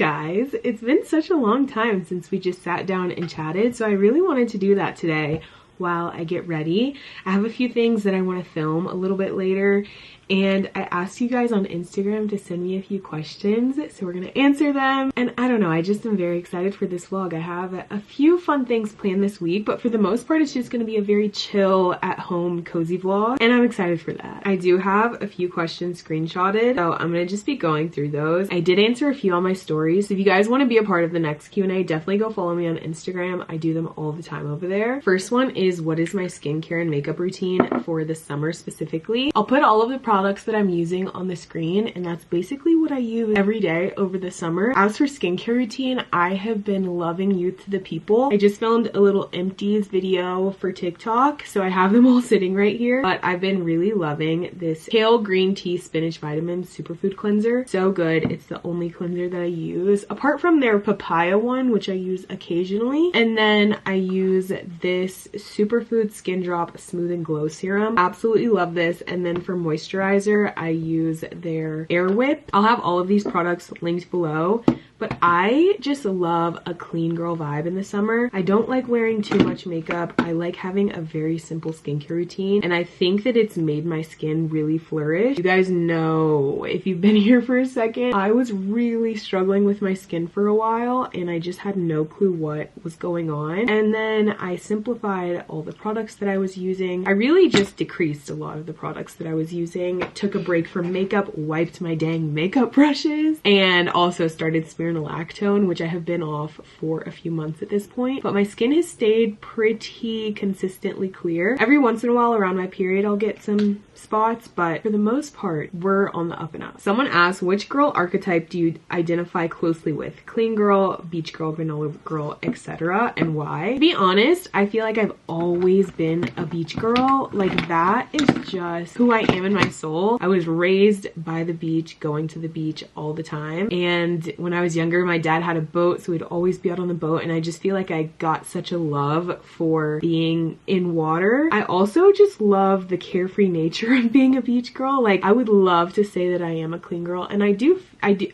guys, it's been such a long time since we just sat down and chatted, so I really wanted to do that today while I get ready. I have a few things that I want to film a little bit later, and I asked you guys on Instagram to send me a few questions, so we're gonna answer them. And I don't know, I just am very excited for this vlog. I have a few fun things planned this week, but for the most part it's just gonna be a very chill, at-home, cozy vlog, and I'm excited for that. I do have a few questions screenshotted, so I'm gonna just be going through those. I did answer a few on my stories, so if you guys want to be a part of the next Q&A, definitely go follow me on Instagram. I do them all the time over there. First one is, what is my skincare and makeup routine for the summer specifically? I'll put all of the products that I'm using on the screen, and that's basically what I use every day over the summer. As for skincare routine, I have been loving Youth to the People. I just filmed a little empties video for TikTok, so I have them all sitting right here, but I've been really loving this kale green tea spinach vitamin superfood cleanser. So good. It's the only cleanser that I use apart from their papaya one, which I use occasionally, and then I use this superfood skin drop smooth and glow serum. Absolutely love this. And then for moisturizer, I use their Air Whip. I'll have all of these products linked below, but I just love a clean girl vibe in the summer. I don't like wearing too much makeup. I like having a very simple skincare routine, and I think that it's made my skin really flourish. You guys know, if you've been here for a second, I was really struggling with my skin for a while, and I just had no clue what was going on. And then I simplified all the products that I was using. I really just decreased a lot of the products that I was using, took a break from makeup, wiped my dang makeup brushes, and also started smearing spironolactone, which I have been off for a few months at this point, but my skin has stayed pretty consistently clear. Every once in a while around my period I'll get some spots, but for the most part we're on the up and up. Someone asked, which girl archetype do you identify closely with? Clean girl, beach girl, granola girl, etc., and why? To be honest, I feel like I've always been a beach girl. Like, that is just who I am in my soul. I was raised by the beach, going to the beach all the time, and when I was younger my dad had a boat, so we'd always be out on the boat, and I just feel like I got such a love for being in water. I also just love the carefree nature of being a beach girl. Like, I would love to say that I am a clean girl, and I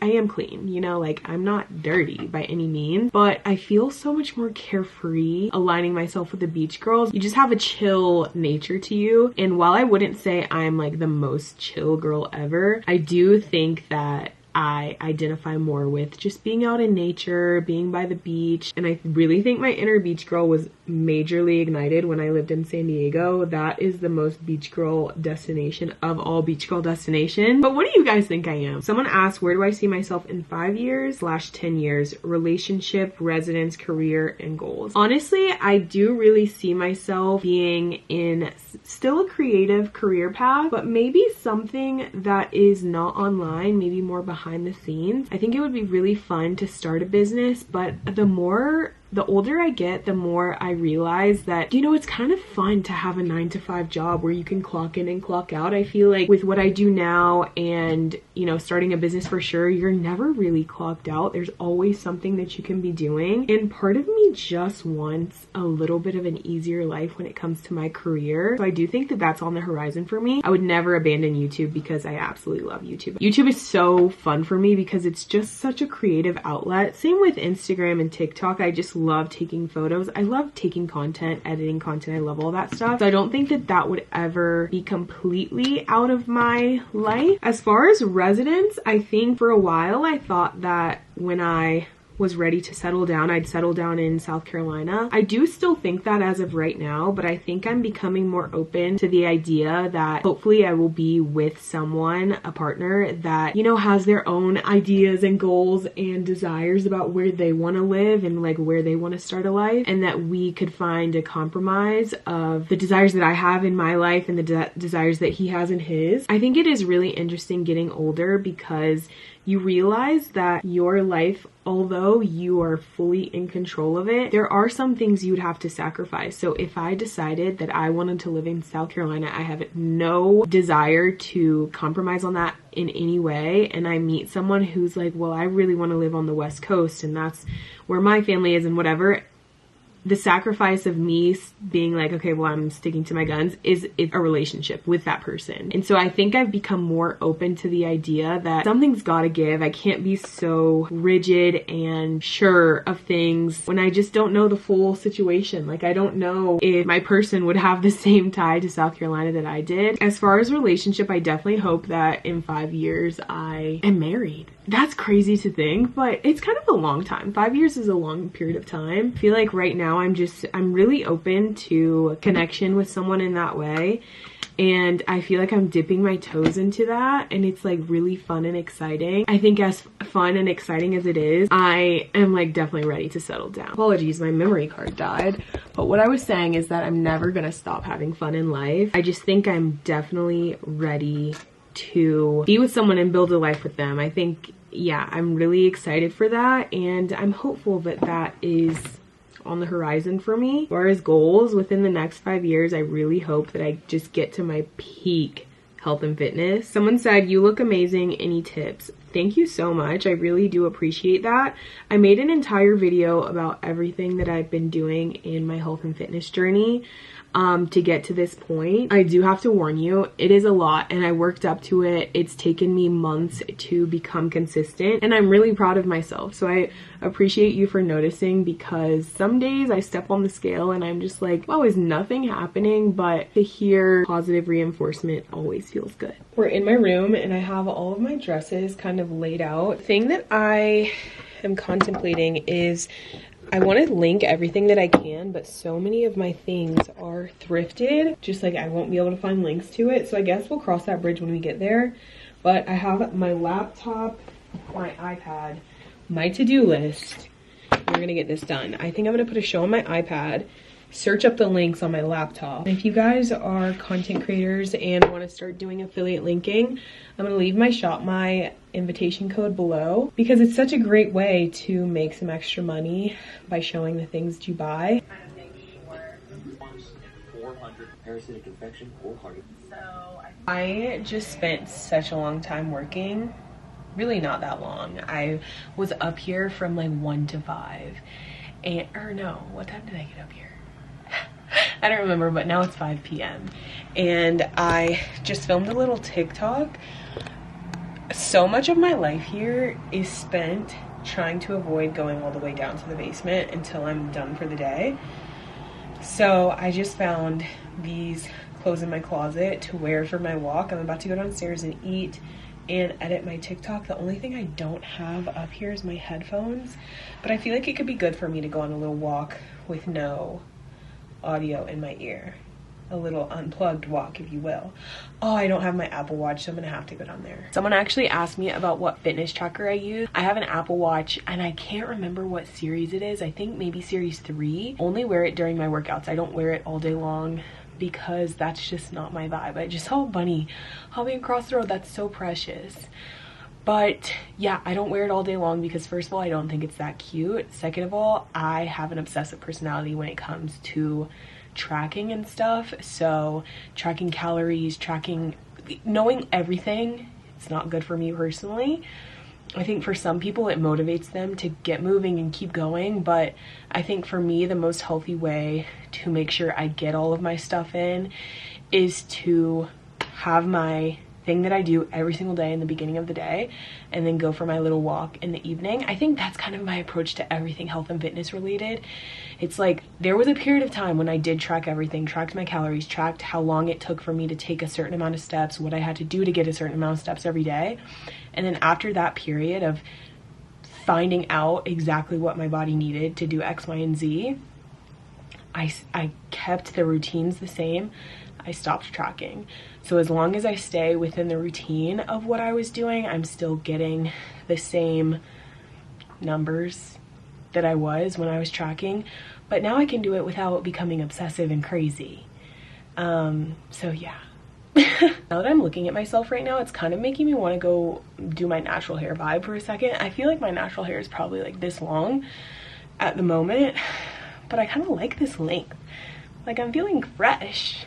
am clean, you know, like I'm not dirty by any means, but I feel so much more carefree aligning myself with the beach girls. You just have a chill nature to you, and while I wouldn't say I'm like the most chill girl ever, I do think that I identify more with just being out in nature, being by the beach, and I really think my inner beach girl was majorly ignited when I lived in San Diego. That is the most beach girl destination of all beach girl destinations. But what do you guys think I am? Someone asked, where do I see myself in 5 years / 10 years? Relationship, residence, career, and goals. Honestly, I do really see myself being in still a creative career path, but maybe something that is not online, maybe more behind the scenes. I think it would be really fun to start a business, but the older I get, the more I realize that, you know, it's kind of fun to have a 9-to-5 job where you can clock in and clock out. I feel like with what I do now and, you know, starting a business, for sure, you're never really clocked out. There's always something that you can be doing. And part of me just wants a little bit of an easier life when it comes to my career. So I do think that that's on the horizon for me. I would never abandon YouTube because I absolutely love YouTube. YouTube is so fun for me because it's just such a creative outlet. Same with Instagram and TikTok. I just love taking photos. I love taking content, editing content. I love all that stuff. So I don't think that that would ever be completely out of my life. As far as residence, I think for a while I thought that when I was ready to settle down, I'd settle down in South Carolina. I do still think that as of right now, but I think I'm becoming more open to the idea that hopefully I will be with someone, a partner that, you know, has their own ideas and goals and desires about where they want to live and like where they want to start a life, and that we could find a compromise of the desires that I have in my life and the desires that he has in his. I think it is really interesting getting older because you realize that your life, although you are fully in control of it, there are some things you would have to sacrifice. So if I decided that I wanted to live in South Carolina, I have no desire to compromise on that in any way, and I meet someone who's like, well, I really want to live on the West Coast and that's where my family is and whatever, the sacrifice of me being like, okay, well, I'm sticking to my guns is a relationship with that person. And so I think I've become more open to the idea that something's gotta give. I can't be so rigid and sure of things when I just don't know the full situation. Like, I don't know if my person would have the same tie to South Carolina that I did. As far as relationship, I definitely hope that in 5 years I am married. That's crazy to think, but it's kind of a long time. 5 years is a long period of time. I feel like right now I'm really open to connection with someone in that way. And I feel like I'm dipping my toes into that, and it's like really fun and exciting. I think as fun and exciting as it is, I am like definitely ready to settle down. Apologies, my memory card died. But what I was saying is that I'm never gonna stop having fun in life. I just think I'm definitely ready to be with someone and build a life with them. I think, yeah, I'm really excited for that, and I'm hopeful that that is on the horizon for me. As far as goals within the next 5 years, I really hope that I just get to my peak health and fitness. Someone said, "You look amazing, any tips?" Thank you so much. I really do appreciate that. I made an entire video about everything that I've been doing in my health and fitness journey to get to this point. I do have to warn you, it is a lot, and I worked up to it. It's taken me months to become consistent, and I'm really proud of myself. So I appreciate you for noticing, because some days I step on the scale and I'm just like, wow, is nothing happening? But to hear positive reinforcement always feels good. We're in my room and I have all of my dresses kind of laid out. The thing that I am contemplating is I want to link everything that I can, but so many of my things are thrifted, just like I won't be able to find links to it. So I guess we'll cross that bridge when we get there. But I have my laptop, my iPad, my to-do list. We're gonna get this done. I think I'm gonna put a show on my iPad, search up the links on my laptop. If you guys are content creators and want to start doing affiliate linking, I'm going to leave my invitation code below, because it's such a great way to make some extra money by showing the things that you buy. Kind of make sure. 400 parasitic infection, wholehearted. So I just spent such a long time working. Really not that long. I was up here from like 1 to 5. And, or no, what time did I get up here? I don't remember, but now it's 5 p.m. and I just filmed a little TikTok. So much of my life here is spent trying to avoid going all the way down to the basement until I'm done for the day. So I just found these clothes in my closet to wear for my walk. I'm about to go downstairs and eat and edit my TikTok. The only thing I don't have up here is my headphones, but I feel like it could be good for me to go on a little walk with no audio in my ear. A little unplugged walk, if you will. Oh, I don't have my Apple Watch, so I'm gonna have to go down there. Someone actually asked me about what fitness tracker I use. I have an Apple Watch and I can't remember what series it is. I think maybe series 3. Only wear it during my workouts. I don't wear it all day long because that's just not my vibe. I just saw a bunny hopping across the road. That's so precious. But yeah, I don't wear it all day long because first of all, I don't think it's that cute. Second of all, I have an obsessive personality when it comes to tracking and stuff. So tracking calories, knowing everything, it's not good for me personally. I think for some people it motivates them to get moving and keep going, but I think for me the most healthy way to make sure I get all of my stuff in is to have my thing that I do every single day in the beginning of the day and then go for my little walk in the evening. I think that's kind of my approach to everything health and fitness related. It's like there was a period of time when I did track everything, tracked my calories, tracked how long it took for me to take a certain amount of steps, what I had to do to get a certain amount of steps every day. And then after that period of finding out exactly what my body needed to do X, Y, and Z, I kept the routines the same. I stopped tracking. So as long as I stay within the routine of what I was doing, I'm still getting the same numbers that I was when I was tracking. But now I can do it without becoming obsessive and crazy. So yeah. Now that I'm looking at myself right now, it's kind of making me want to go do my natural hair vibe for a second. I feel like my natural hair is probably like this long at the moment, but I kind of like this length. Like I'm feeling fresh.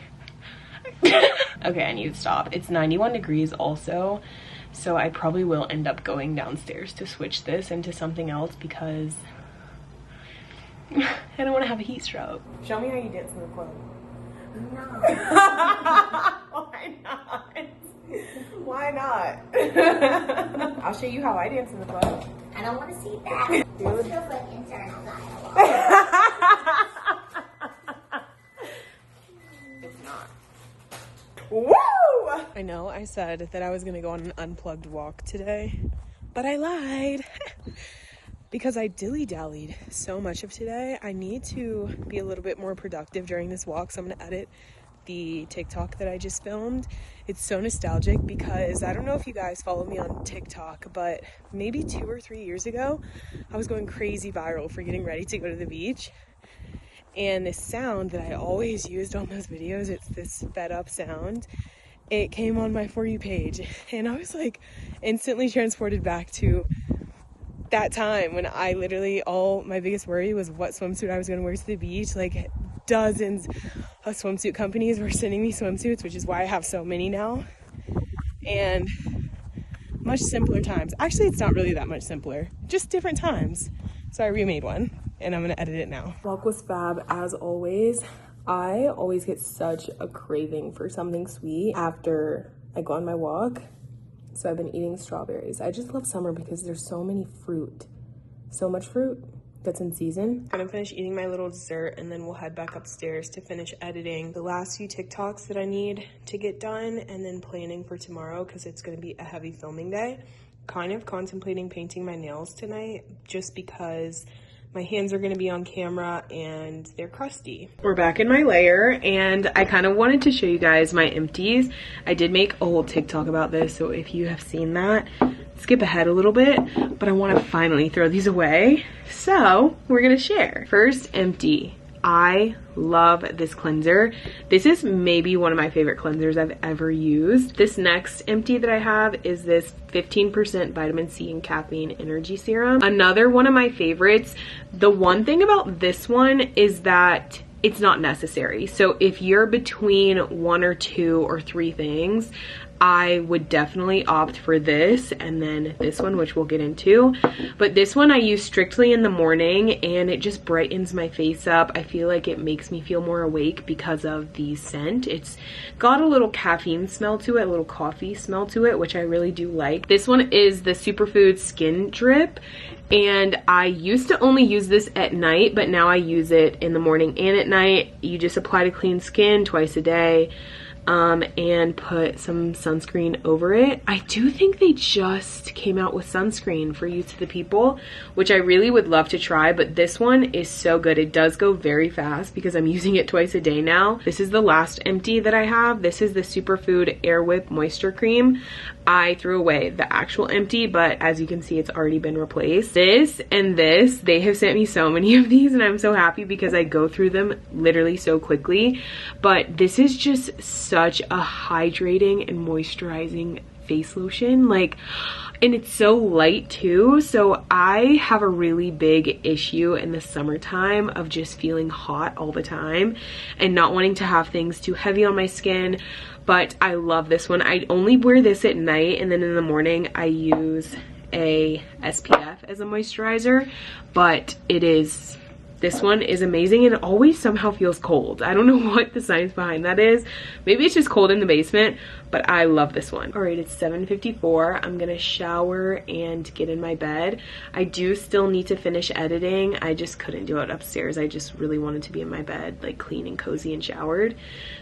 Okay, I need to stop. It's 91 degrees also, so I probably will end up going downstairs to switch this into something else because I don't want to have a heat stroke. Show me how you dance in the club. No. Why not? Why not? I'll show you how I dance in the club. I don't want to see that. This feels like internal dialogue. It's not. Woo! I know I said that I was gonna go on an unplugged walk today, but I lied. Because I dilly-dallied so much of today. I need to be a little bit more productive during this walk, so I'm gonna edit the TikTok that I just filmed. It's so nostalgic because I don't know if you guys follow me on TikTok, but maybe 2 or 3 years ago, I was going crazy viral for getting ready to go to the beach. And this sound that I always used on those videos, it's this fed up sound. It came on my For You page, and I was like instantly transported back to that time when I literally, all my biggest worry was what swimsuit I was going to wear to the beach. Like dozens of swimsuit companies were sending me swimsuits, which is why I have so many now. And much simpler times. Actually, it's not really that much simpler, just different times. So I remade one and I'm going to edit it now. Walk was fab as always. I always get such a craving for something sweet after I go on my walk. So I've been eating strawberries. I just love summer because there's so many fruit. So much fruit that's in season. I'm gonna finish eating my little dessert and then we'll head back upstairs to finish editing the last few TikToks that I need to get done and then planning for tomorrow because it's gonna be a heavy filming day. Kind of contemplating painting my nails tonight just because my hands are gonna be on camera and they're crusty. We're back in my layer and I kind of wanted to show you guys my empties. I did make a whole TikTok about this, so if you have seen that, skip ahead a little bit, but I want to finally throw these away. So we're gonna share. First, empty. I love this cleanser. This is maybe one of my favorite cleansers I've ever used. This next empty that I have is this 15% vitamin C and caffeine energy serum. Another one of my favorites. The one thing about this one is that it's not necessary. So if you're between 1 or 2 or 3 things, I would definitely opt for this and then this one, which we'll get into. But this one I use strictly in the morning and it just brightens my face up. I feel like it makes me feel more awake because of the scent. It's got a little caffeine smell to it, a little coffee smell to it, which I really do like. This one is the Superfood Skin Drip. And I used to only use this at night, but now I use it in the morning and at night. You just apply to clean skin twice a day. And put some sunscreen over it. I do think they just came out with sunscreen for Youth to the People, which I really would love to try, but this one is so good. It does go very fast because I'm using it twice a day now. This is the last empty that I have. This is the Superfood Air Whip Moisture Cream. I threw away the actual empty, but as you can see, it's already been replaced. This and this, they have sent me so many of these and I'm so happy because I go through them literally so quickly. But this is just such a hydrating and moisturizing face lotion. Like, and it's so light too. So I have a really big issue in the summertime of just feeling hot all the time and not wanting to have things too heavy on my skin. But I love this one. I only wear this at night and then in the morning I use a SPF as a moisturizer, but this one is amazing and it always somehow feels cold. I don't know what the science behind that is. Maybe it's just cold in the basement, but I love this one. All right, it's 7:54. I'm gonna shower and get in my bed. I do still need to finish editing. I just couldn't do it upstairs. I just really wanted to be in my bed, like clean and cozy and showered.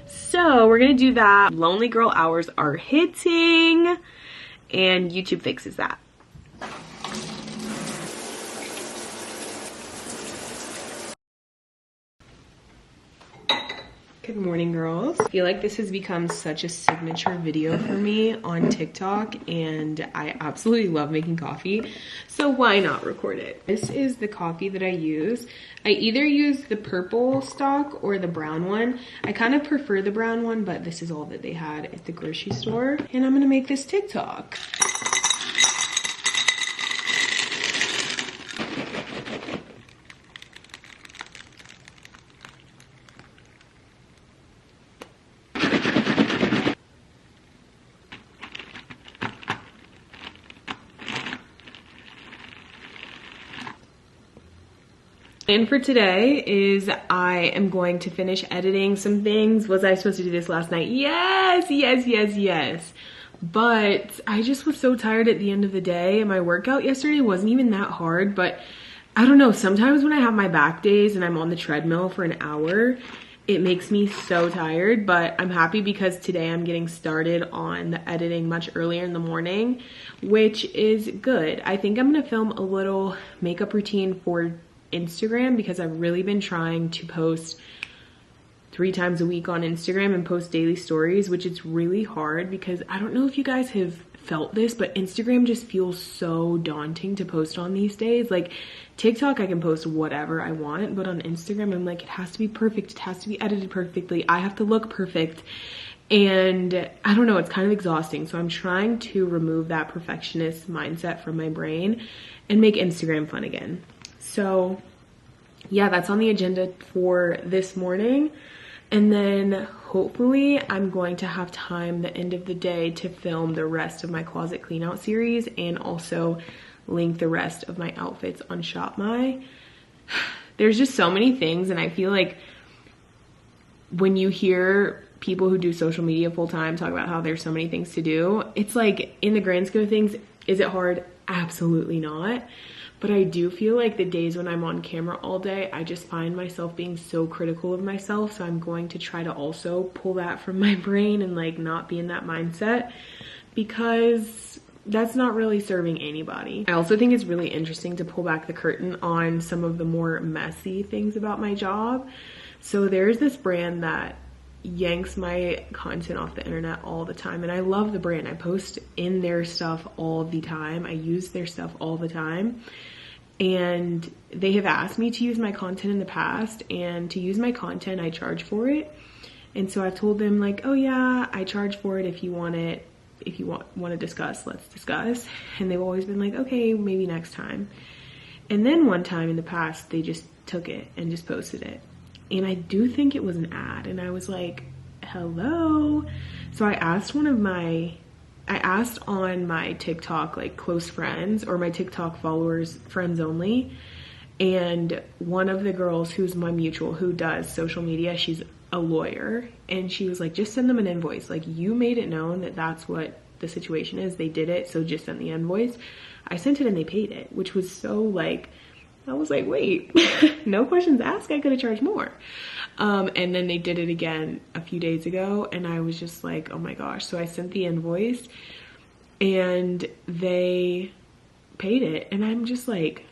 So we're gonna do that. Lonely girl hours are hitting and YouTube fixes that. Good morning, girls. I feel like this has become such a signature video for me on TikTok and I absolutely love making coffee, so why not record it? This is the coffee that I use. I either use the purple stock or the brown one. I kind of prefer the brown one, but this is all that they had at the grocery store and I'm gonna make this TikTok. And for today is I am going to finish editing some things. Was I supposed to do this last night? Yes, yes, yes, yes. But I just was so tired at the end of the day, and my workout yesterday wasn't even that hard, but I don't know, sometimes when I have my back days and I'm on the treadmill for an hour, it makes me so tired. But I'm happy because today I'm getting started on the editing much earlier in the morning, which is good. I think I'm gonna film a little makeup routine for Instagram because I've really been trying to post 3 times a week on Instagram and post daily stories, which is really hard because I don't know if you guys have felt this, but Instagram just feels so daunting to post on these days. Like TikTok, I can post whatever I want, but on Instagram, I'm like, it has to be perfect. It has to be edited perfectly. I have to look perfect. And I don't know, it's kind of exhausting. So I'm trying to remove that perfectionist mindset from my brain and make Instagram fun again. So yeah, that's on the agenda for this morning. And then hopefully I'm going to have time the end of the day to film the rest of my closet clean out series and also link the rest of my outfits on ShopMy. There's just so many things, and I feel like when you hear people who do social media full time talk about how there's so many things to do, it's like, in the grand scheme of things, is it hard? Absolutely not. But I do feel like the days when I'm on camera all day, I just find myself being so critical of myself. So I'm going to try to also pull that from my brain and like not be in that mindset, because that's not really serving anybody. I also think it's really interesting to pull back the curtain on some of the more messy things about my job. So there's this brand that yanks my content off the internet all the time, and I love the brand. I post in their stuff all the time. I use their stuff all the time, and they have asked me to use my content in the past, and to use my content I charge for it. And so I've told them like, oh yeah, I charge for it. If you want it, if you want to discuss, let's discuss. And they've always been like, okay, maybe next time. And then one time in the past, they just took it and just posted it. And I do think it was an ad. And I was like, hello. So I asked on my TikTok, like close friends or my TikTok followers, friends only. And one of the girls who's my mutual, who does social media, she's a lawyer. And she was like, just send them an invoice. Like, you made it known that that's what the situation is. They did it. So just send the invoice. I sent it and they paid it, which was so like, I was like, wait, no questions asked. I could have charged more. And then they did it again a few days ago. And I was just like, oh my gosh. So I sent the invoice and they paid it. And I'm just like,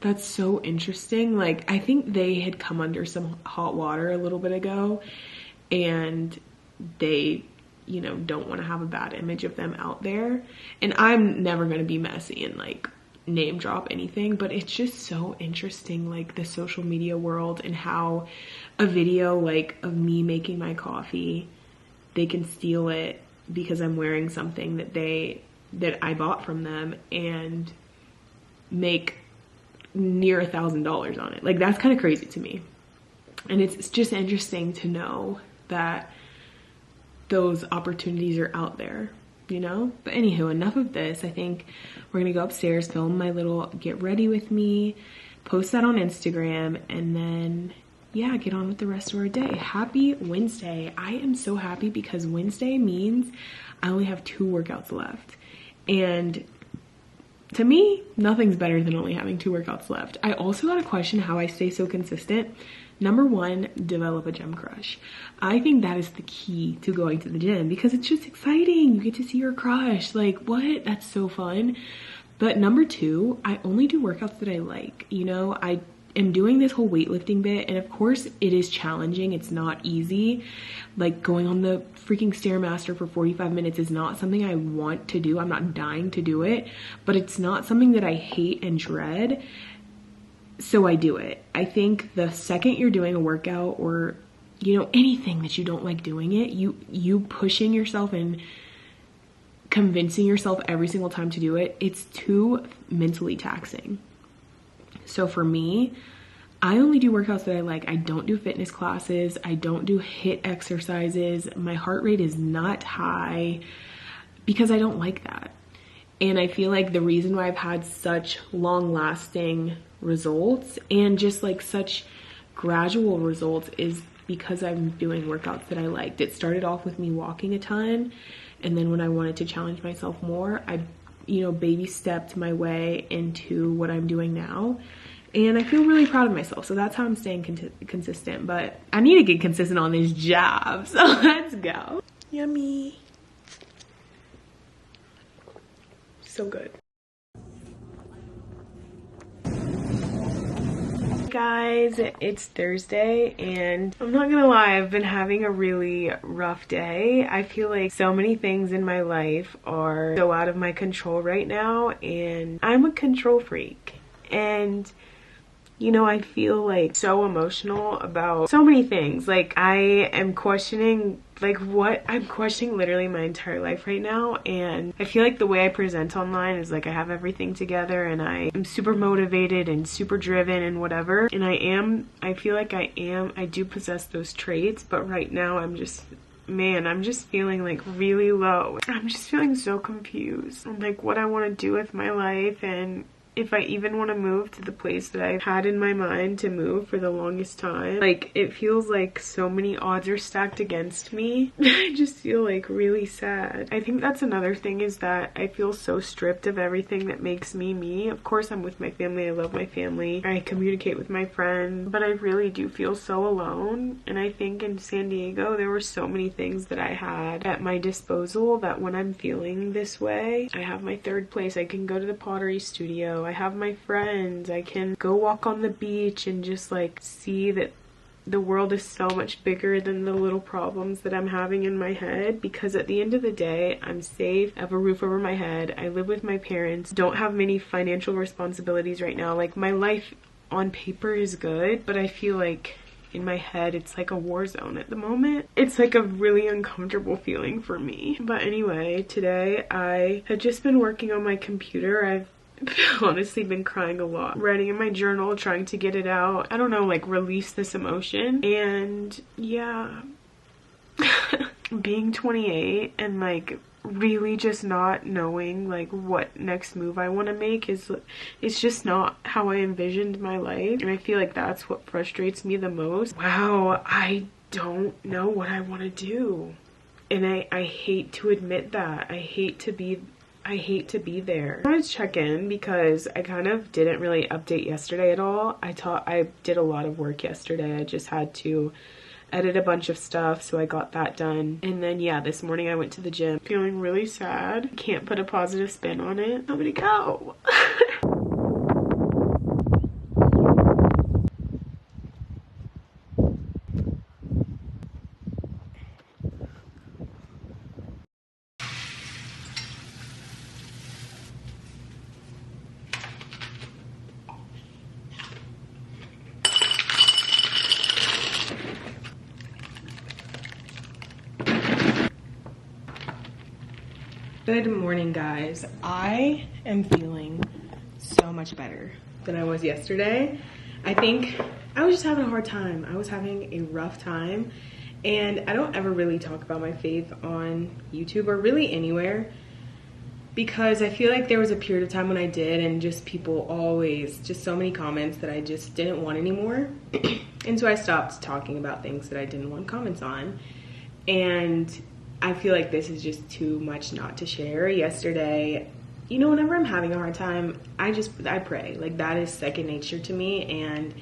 that's so interesting. Like, I think they had come under some hot water a little bit ago, and they, you know, don't want to have a bad image of them out there. And I'm never going to be messy and like name drop anything, but it's just so interesting, like the social media world, and how a video like of me making my coffee, they can steal it because I'm wearing something that I bought from them and make near $1,000 on it. Like, that's kind of crazy to me. And it's just interesting to know that those opportunities are out there, you know? But anywho, enough of this. I think we're gonna go upstairs, film my little get ready with me, post that on Instagram, and then yeah, get on with the rest of our day. Happy Wednesday. I am so happy because Wednesday means I only have 2 workouts left. And to me, nothing's better than only having 2 workouts left. I also got a question how I stay so consistent. Number 1, develop a gym crush. I think that is the key to going to the gym because it's just exciting. You get to see your crush. Like, what? That's so fun. But number 2, I only do workouts that I like. You know, I am doing this whole weightlifting bit, and of course it is challenging. It's not easy. Like, going on the freaking Stairmaster for 45 minutes is not something I want to do. I'm not dying to do it, but it's not something that I hate and dread. So I do it. I think the second you're doing a workout, or, you know, anything that you don't like doing it, you pushing yourself and convincing yourself every single time to do it, it's too mentally taxing. So for me, I only do workouts that I like. I don't do fitness classes. I don't do HIIT exercises. My heart rate is not high because I don't like that. And I feel like the reason why I've had such long-lasting results and just like such gradual results is because I'm doing workouts that I liked. It started off with me walking a ton, and then when I wanted to challenge myself more, I, you know, baby stepped my way into what I'm doing now. And I feel really proud of myself. So that's how I'm staying consistent. But I need to get consistent on this job. So let's go. Yummy. So good. Guys, it's Thursday and I'm not gonna lie, I've been having a really rough day. I feel like so many things in my life are so out of my control right now, and I'm a control freak. And you know, I feel like so emotional about so many things. Like I am questioning I'm questioning literally my entire life right now. And I feel like the way I present online is like I have everything together and I am super motivated and super driven and whatever. And I feel like I do possess those traits, but right now I'm just feeling like really low. I'm just feeling so confused on like what I want to do with my life, and if I even want to move to the place that I've had in my mind to move for the longest time. Like, it feels like so many odds are stacked against me. I just feel like really sad. I think that's another thing, is that I feel so stripped of everything that makes me me. Of course, I'm with my family. I love my family. I communicate with my friends, but I really do feel so alone. And I think in San Diego, there were so many things that I had at my disposal that when I'm feeling this way, I have my third place. I can go to the pottery studio. I have my friends. I can go walk on the beach and just like see that the world is so much bigger than the little problems that I'm having in my head. Because at the end of the day, I'm safe, I have a roof over my head, I live with my parents, don't have many financial responsibilities right now. Like, my life on paper is good, but I feel like in my head it's like a war zone at the moment. It's like a really uncomfortable feeling for me. But anyway, today I had just been working on my computer. I've honestly been crying a lot, writing in my journal, trying to get it out. I don't know, like release this emotion. And yeah, being 28 and like really just not knowing like what next move I want to make it's just not how I envisioned my life. And I feel like that's what frustrates me the most. Wow, I don't know what I want to do, and I hate to admit that. I hate to be there. I wanted to check in because I kind of didn't really update yesterday at all. I did a lot of work yesterday. I just had to edit a bunch of stuff, so I got that done. And then yeah, this morning I went to the gym feeling really sad. Can't put a positive spin on it. I'm gonna go. Good morning, guys. I am feeling so much better than I was yesterday. I think I was just having a hard time. I was having a rough time, and I don't ever really talk about my faith on YouTube or really anywhere, because I feel like there was a period of time when I did, and just people always, just so many comments that I just didn't want anymore. And so I stopped talking about things that I didn't want comments on. And I feel like this is just too much not to share. Yesterday, you know, whenever I'm having a hard time, I pray. Like, that is second nature to me, and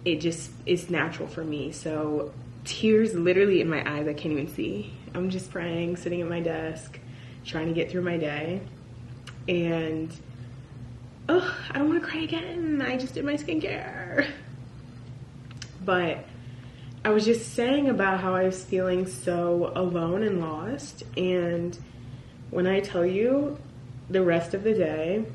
it's natural for me. So tears literally in my eyes, I can't even see. I'm just praying, sitting at my desk, trying to get through my day. And I don't want to cry again. I just did my skincare. But I was just saying about how I was feeling so alone and lost. And when I tell you, the rest of the day,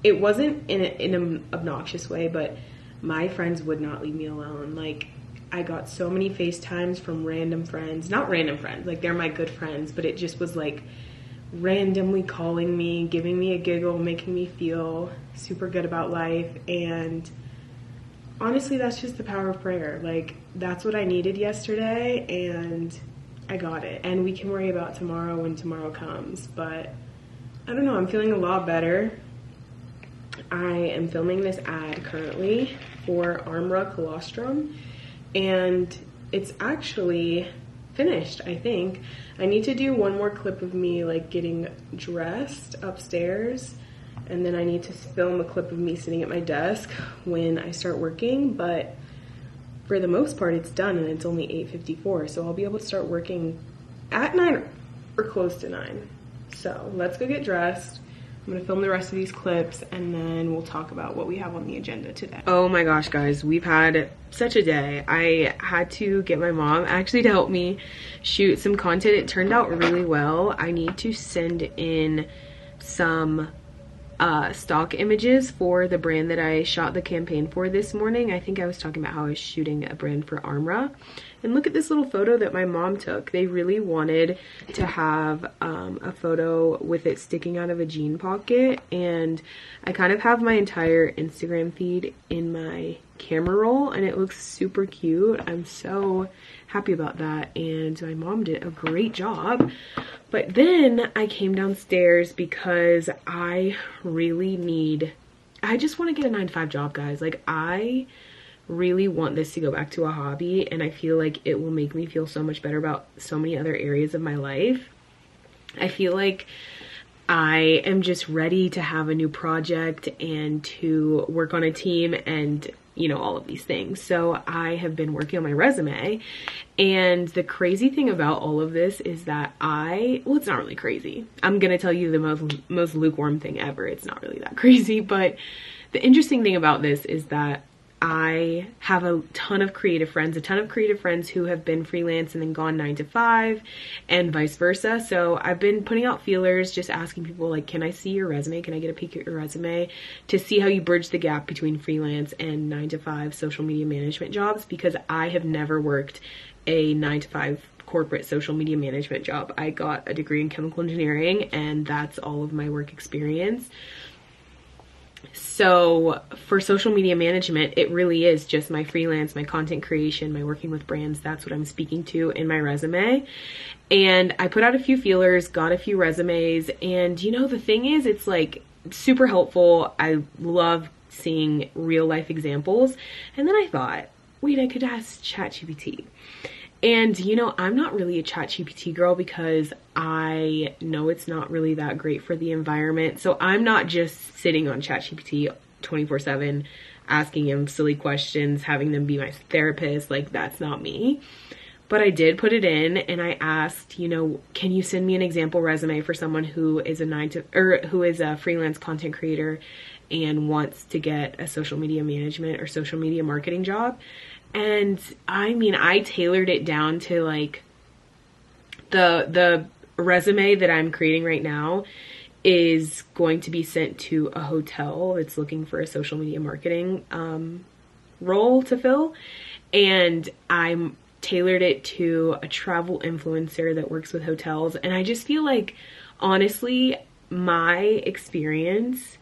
it wasn't in an obnoxious way, but my friends would not leave me alone. Like, I got so many FaceTimes from random friends. Not random friends, like they're my good friends, but it just was like randomly calling me, giving me a giggle, making me feel super good about life. And honestly, that's just the power of prayer. Like, that's what I needed yesterday, and I got it. And we can worry about tomorrow when tomorrow comes. But I don't know, I'm feeling a lot better. I am filming this ad currently for Armra Colostrum, and it's actually finished, I think. I need to do one more clip of me like getting dressed upstairs, and then I need to film a clip of me sitting at my desk when I start working, but for the most part it's done, and it's only 8:54, so I'll be able to start working at 9 or close to 9. So let's go get dressed. I'm gonna film the rest of these clips, and then we'll talk about what we have on the agenda today. Oh my gosh, guys, we've had such a day. I had to get my mom actually to help me shoot some content. It turned out really well. I need to send in some stock images for the brand that I shot the campaign for this morning. I think I was talking about how I was shooting a brand for Armra. And look at this little photo that my mom took. They really wanted to have a photo with it sticking out of a jean pocket, and I kind of have my entire Instagram feed in my camera roll, and it looks super cute. I'm so happy about that, and my mom did a great job. But then I came downstairs because I just want to get a 9-to-5 job, guys. Like, I really want this to go back to a hobby, and I feel like it will make me feel so much better about so many other areas of my life. I feel like I am just ready to have a new project and to work on a team and, you know, all of these things. So I have been working on my resume, and the crazy thing about all of this is that well, it's not really crazy. I'm gonna tell you the most lukewarm thing ever. It's not really that crazy, but the interesting thing about this is that I have a ton of creative friends who have been freelance and then gone 9-to-5 and vice versa. So I've been putting out feelers, just asking people like, can I see your resume? Can I get a peek at your resume to see how you bridge the gap between freelance and 9-to-5 social media management jobs? Because I have never worked a 9-to-5 corporate social media management job. I got a degree in chemical engineering, and that's all of my work experience. So for social media management, it really is just my freelance, my content creation, my working with brands. That's what I'm speaking to in my resume. And I put out a few feelers, got a few resumes, and you know, the thing is, it's like super helpful. I love seeing real life examples. And then I thought, wait, I could ask ChatGPT. And you know, I'm not really a ChatGPT girl because I know it's not really that great for the environment. So I'm not just sitting on ChatGPT 24/7 asking him silly questions, having them be my therapist. Like, that's not me. But I did put it in, and I asked, you know, can you send me an example resume for someone who is who is a freelance content creator and wants to get a social media management or social media marketing job? And I mean, I tailored it down to like the resume that I'm creating right now is going to be sent to a hotel that's looking for a social media marketing role to fill. And I'm tailored it to a travel influencer that works with hotels. And I just feel like, honestly, my experience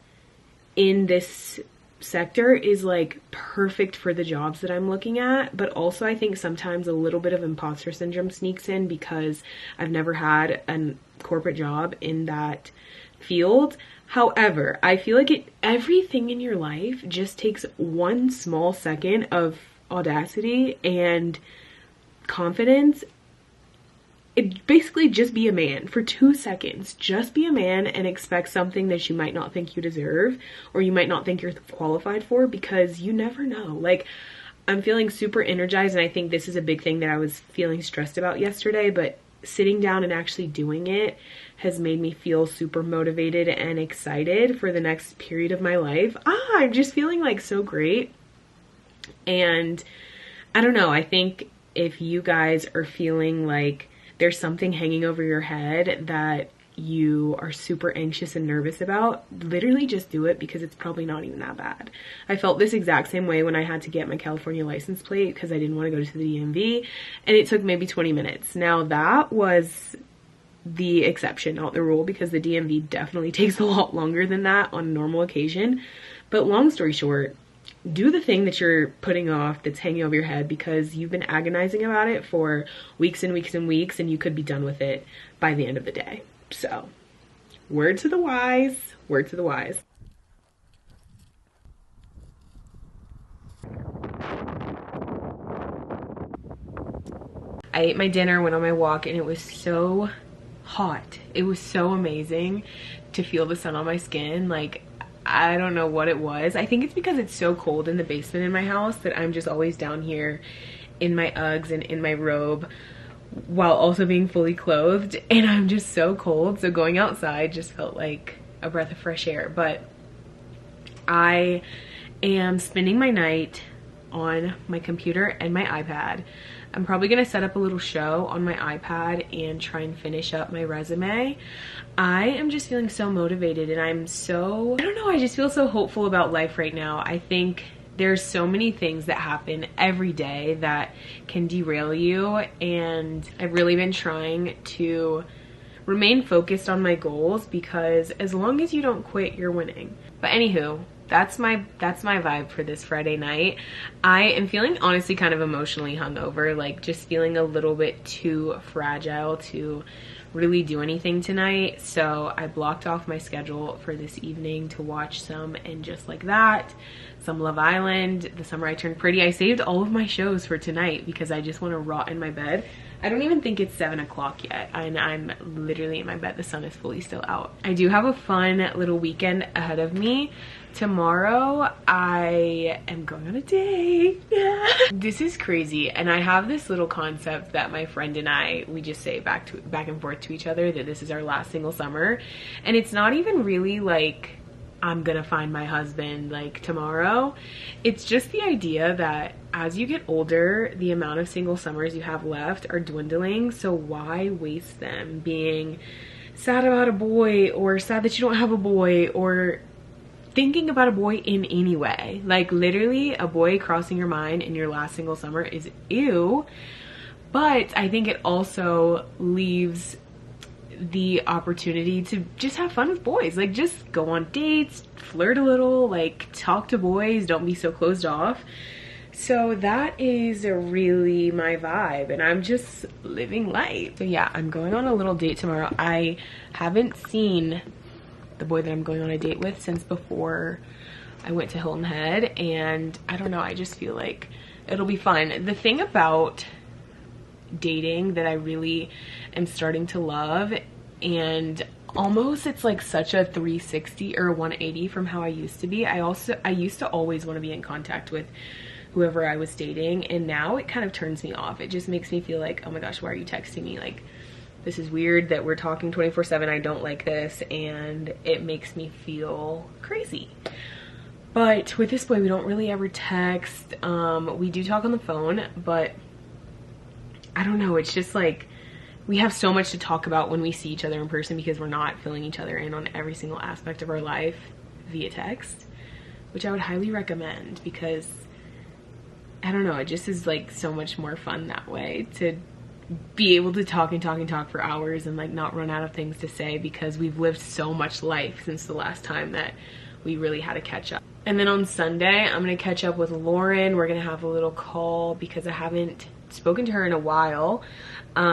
in this sector is like perfect for the jobs that I'm looking at. But also I think sometimes a little bit of imposter syndrome sneaks in because I've never had a corporate job in that field. However, I feel like everything in your life just takes one small second of audacity and confidence. It basically, just be a man for 2 seconds. Just be a man and expect something that you might not think you deserve, or you might not think you're qualified for, because you never know. Like, I'm feeling super energized, and I think this is a big thing that I was feeling stressed about yesterday, but sitting down and actually doing it has made me feel super motivated and excited for the next period of my life. I'm just feeling like so great. And I don't know, I think if you guys are feeling like there's something hanging over your head that you are super anxious and nervous about, literally just do it, because it's probably not even that bad. I felt this exact same way when I had to get my California license plate because I didn't want to go to the DMV, and it took maybe 20 minutes. Now that was the exception, not the rule, because the DMV definitely takes a lot longer than that on a normal occasion. But long story short, do the thing that you're putting off, that's hanging over your head, because you've been agonizing about it for weeks and weeks and weeks, and you could be done with it by the end of the day. So Word to the wise, word to the wise. I ate my dinner, went on my walk, and it was so hot. It was so amazing to feel the sun on my skin. Like, I don't know what it was. I think it's because it's so cold in the basement in my house that I'm just always down here in my Uggs and in my robe while also being fully clothed, and I'm just so cold. So going outside just felt like a breath of fresh air. But I am spending my night on my computer and my iPad. I'm probably gonna set up a little show on my iPad and try and finish up my resume. I am just feeling so motivated, and I don't know, I just feel so hopeful about life right now. I think there's so many things that happen every day that can derail you, and I've really been trying to remain focused on my goals, because as long as you don't quit, you're winning. But anywho, that's my vibe for this Friday night. I am feeling honestly kind of emotionally hungover, like just feeling a little bit too fragile to really do anything tonight. So I blocked off my schedule for this evening to watch some And Just Like That, some Love Island, The Summer I Turned Pretty. I saved all of my shows for tonight because I just want to rot in my bed. I don't even think it's 7 o'clock yet, and I'm literally in my bed. The sun is fully still out. I do have a fun little weekend ahead of me. Tomorrow, I am going on a date. This is crazy, and I have this little concept that my friend and I, we just say back and forth to each other that this is our last single summer, and it's not even really like I'm gonna find my husband like tomorrow. It's just the idea that as you get older, the amount of single summers you have left are dwindling, so why waste them being sad about a boy, or sad that you don't have a boy, or thinking about a boy in any way. Like, literally, a boy crossing your mind in your last single summer is ew, but I think it also leaves the opportunity to just have fun with boys. Like, just go on dates, flirt a little, like, talk to boys, don't be so closed off. So that is really my vibe, and I'm just living life. So yeah, I'm going on a little date tomorrow. I haven't seen the boy that I'm going on a date with since before I went to Hilton Head, and I don't know, I just feel like it'll be fun. The thing about dating that I really am starting to love, and almost it's like such a 360 or a 180 from how I used to be. I used to always want to be in contact with whoever I was dating, and now it kind of turns me off. It just makes me feel like, oh my gosh, why are you texting me? Like, this is weird that we're talking 24/7. I don't like this, and it makes me feel crazy. But with this boy, we don't really ever text. We do talk on the phone, but I don't know, it's just like we have so much to talk about when we see each other in person, because we're not filling each other in on every single aspect of our life via text, which I would highly recommend, because I don't know, it just is like so much more fun that way, to be able to talk and talk and talk for hours and like not run out of things to say, because we've lived so much life since the last time that we really had to catch up. And then on Sunday, I'm gonna catch up with Lauren. We're gonna have a little call because I haven't spoken to her in a while.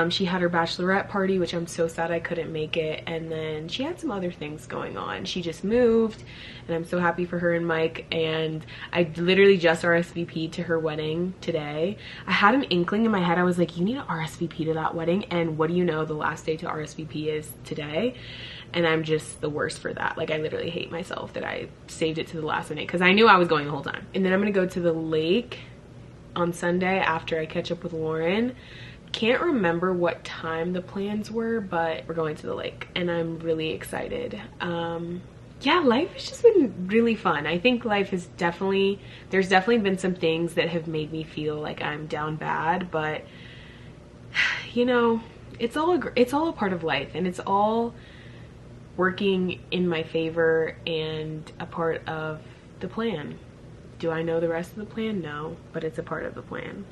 She had her bachelorette party, which I'm so sad I couldn't make it, and then she had some other things going on. She just moved, and I'm so happy for her and Mike, and I literally just RSVP'd to her wedding today. I had an inkling in my head. I was like, you need to RSVP to that wedding, and what do you know, the last day to RSVP is today, and I'm just the worst for that. Like, I literally hate myself that I saved it to the last minute, because I knew I was going the whole time. And then I'm gonna go to the lake on Sunday after I catch up with Lauren. Can't remember what time the plans were, but we're going to the lake, and I'm really excited. Yeah, life has just been really fun. I think life has there's definitely been some things that have made me feel like I'm down bad, but you know, it's all a part of life, and it's all working in my favor and a part of the plan. Do I know the rest of the plan? No, but it's a part of the plan,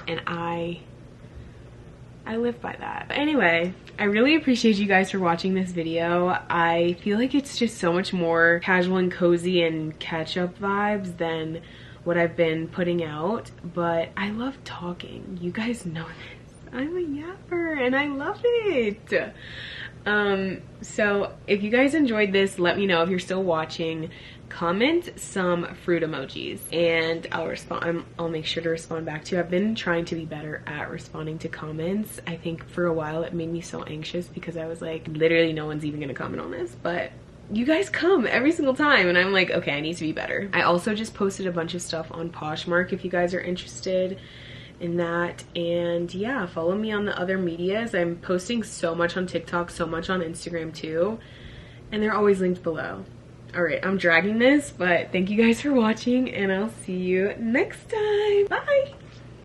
and I live by that. But anyway, I really appreciate you guys for watching this video. I feel like it's just so much more casual and cozy and catch-up vibes than what I've been putting out, but I love talking. You guys know this. I'm a yapper, and I love it. So if you guys enjoyed this, let me know. If you're still watching, comment some fruit emojis and I'll respond. I'll make sure to respond back to you. I've been trying to be better at responding to comments. I think for a while it made me so anxious because I was like, literally no one's even gonna comment on this, but you guys come every single time and I'm like, okay, I need to be better. I also just posted a bunch of stuff on Poshmark if you guys are interested in that. And yeah, follow me on the other medias. I'm posting so much on TikTok, so much on Instagram too, and they're always linked below. All right, I'm dragging this, but thank you guys for watching and I'll see you next time. Bye.